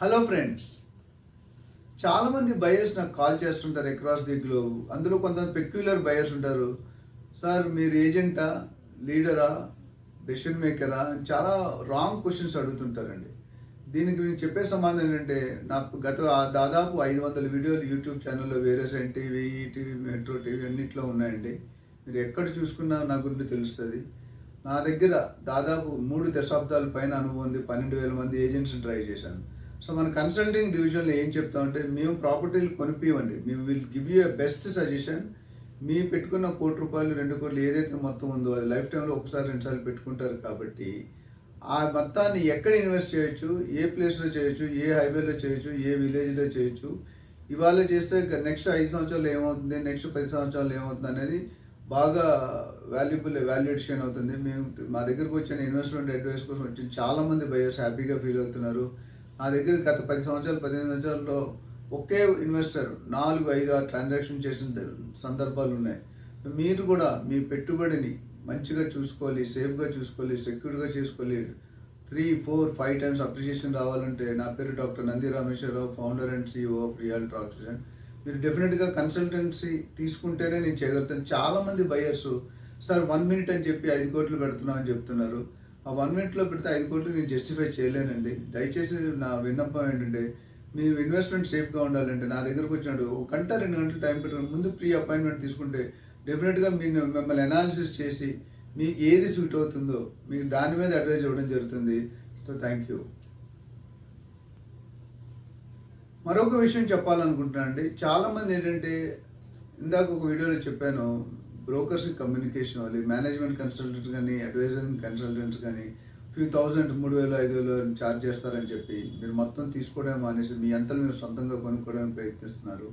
Hello friends, చాలామంది buyers నాకు call చేస్తుంటారు అక్రాస్ ది గ్లోబ్. అందులో కొంతమంది పెక్యులర్ బయర్స్ ఉంటారు. సార్ మీరు ఏజెంటా, లీడరా, డెసిషన్ మేకరా అని చాలా రాంగ్ క్వశ్చన్స్ అడుగుతుంటారండి. దీనికి నేను చెప్పే సమాధానం ఏంటంటే, నాకు దాదాపు 500 వీడియోలు యూట్యూబ్ ఛానల్లో వేరే సైన్ టీవీ, ఈటీవీ, మెట్రో టీవీ అన్నిట్లో ఉన్నాయండి. మీరు ఎక్కడ చూసుకున్నా నా గురించి తెలుస్తుంది. నా దగ్గర దాదాపు 3 దశాబ్దాల పైన అనుభవం ఉంది. 12,000 మంది ఏజెంట్స్ని ట్రై చేశాను. సో మన కన్సల్టింగ్ డివిజన్లో ఏం చెప్తామంటే, మేము ప్రాపర్టీలు కొనిపివ్వండి, మేము will give you a best suggestion. మీ పెట్టుకున్న ₹1,00,00,000, ₹2,00,00,000 ఏదైతే మొత్తం ఉందో అది లైఫ్ టైంలో ఒకసారి 2 సార్లు పెట్టుకుంటారు. కాబట్టి ఆ మొత్తాన్ని ఎక్కడ ఇన్వెస్ట్ చేయొచ్చు, ఏ ప్లేస్లో చేయొచ్చు, ఏ హైవేలో చేయొచ్చు, ఏ విలేజ్లో చేయొచ్చు, ఇవాళ చేస్తే నెక్స్ట్ 5 సంవత్సరాలు ఏమవుతుంది, నెక్స్ట్ 10 సంవత్సరాలు ఏమవుతుంది అనేది బాగా వాల్యుయేషన్ అవుతుంది. మేము మా దగ్గరకు వచ్చిన ఇన్వెస్ట్మెంట్ అడ్వైస్ కోసం వచ్చిన చాలామంది బయర్స్ హ్యాపీగా ఫీల్ అవుతున్నారు. నా దగ్గర గత 10 సంవత్సరాలు 15 సంవత్సరాల్లో ఒకే ఇన్వెస్టర్ 4, 5, 6 ట్రాన్సాక్షన్ చేసిన సందర్భాలు ఉన్నాయి. మీరు కూడా మీ పెట్టుబడిని మంచిగా చూసుకోవాలి, సేఫ్గా చూసుకోవాలి, సెక్యూర్గా చేసుకోవాలి. 3, 4, 5 టైమ్స్ అప్రిషియేషన్ రావాలంటే నా పేరు doctor Nandi Rameshwar Rao, founder and CEO of real transaction. మీరు డెఫినెట్గా కన్సల్టెన్సీ తీసుకుంటేనే నేను చేయగలుగుతాను. చాలామంది బయర్స్ సార్ 1 మినిట్ అని చెప్పి 5 కోట్లు పెడుతున్నాం అని చెప్తున్నారు. ఆ 1 మినిట్లో పెడితే 5 కోట్లు నేను జస్టిఫై చేయలేనండి. దయచేసి నా విన్నపం ఏంటంటే, మీరు ఇన్వెస్ట్మెంట్ సేఫ్గా ఉండాలంటే నా దగ్గరకు వచ్చినట్టు 1 గంట 2 గంటలు టైం పెట్టుకుని ముందు ప్రీ అపాయింట్మెంట్ తీసుకుంటే డెఫినెట్గా మిమ్మల్ని అనాలిసిస్ చేసి మీకు ఏది సూట్ అవుతుందో మీకు దాని మీద అడ్వైజ్ ఇవ్వడం జరుగుతుంది. So thank you. మరొక విషయం చెప్పాలనుకుంటున్నాను అండి. చాలామంది ఏంటంటే, ఇందాక ఒక వీడియోలో చెప్పాను, బ్రోకర్స్కి కమ్యూనికేషన్ అవ్వాలి, మేనేజ్మెంట్ కన్సల్టెంట్స్ కానీ అడ్వైజరింగ్ కన్సల్టెంట్స్ కానీ ఫ్యూ థౌజండ్ 3,000 5,000 ఛార్జ్ చేస్తారని చెప్పి మీరు మొత్తం తీసుకోవడం మానేసి మీ అంతలు మీరు సొంతంగా కొనుక్కోవడానికి ప్రయత్నిస్తున్నారు.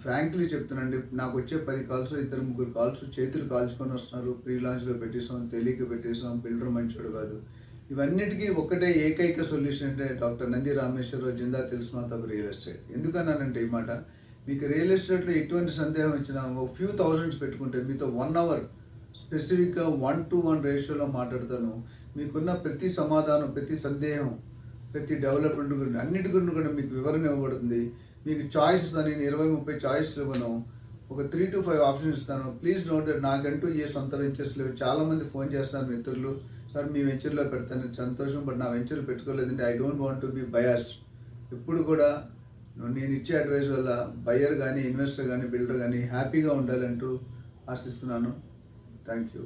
ఫ్రాంక్లీ చెప్తున్నాండి, నాకు వచ్చే 10 కాల్స్ 2, 3 కాల్స్ చేతులు కాల్చుకొని వస్తున్నారు. ప్రీ లాంచ్లో పెట్టేసాం, తెలియక పెట్టేసాం, బిల్డర్ మంచోడు కాదు. ఇవన్నిటికీ ఒకటే ఏకైక సొల్యూషన్ అంటే doctor Nandi Rameshwar Rao, Zinda తిల్స్మాత్ of real estate. ఎందుకన్నానంటే ఈ మాట, మీకు రియల్ ఎస్టేట్లో ఎటువంటి సందేహం వచ్చినా ఫ్యూ థౌజండ్స్ పెట్టుకుంటే మీతో 1 అవర్ స్పెసిఫిక్గా 1-to-1 రేషియోలో మాట్లాడతాను. మీకున్న ప్రతి సమాధానం, ప్రతి సందేహం, ప్రతి డెవలప్మెంట్ గురించి అన్నిటి గురించి కూడా మీకు వివరణ ఇవ్వబడుతుంది. మీకు చాయిస్ ఇస్తాను. నేను 20-30 చాయిస్లు ఇవ్వను, ఒక 3 to 5 ఆప్షన్స్ ఇస్తాను. ప్లీజ్ నోట్ దట్ నాకంటూ ఏ సొంత వెంచర్స్ లేవు. చాలామంది ఫోన్ చేస్తారు మిత్రులు, సార్ మీ వెంచర్లో పెడతాను, సంతోషం, బట్ నా వెంచర్ పెట్టుకోలేదంటే I don't want to be bias. ఎప్పుడు కూడా నేను ఇచ్చే అడ్వైస్ వల్ల బయ్యర్ కానీ, ఇన్వెస్టర్ కానీ, బిల్డర్ కానీ హ్యాపీగా ఉండాలంటూ ఆశిస్తున్నాను. Thank you.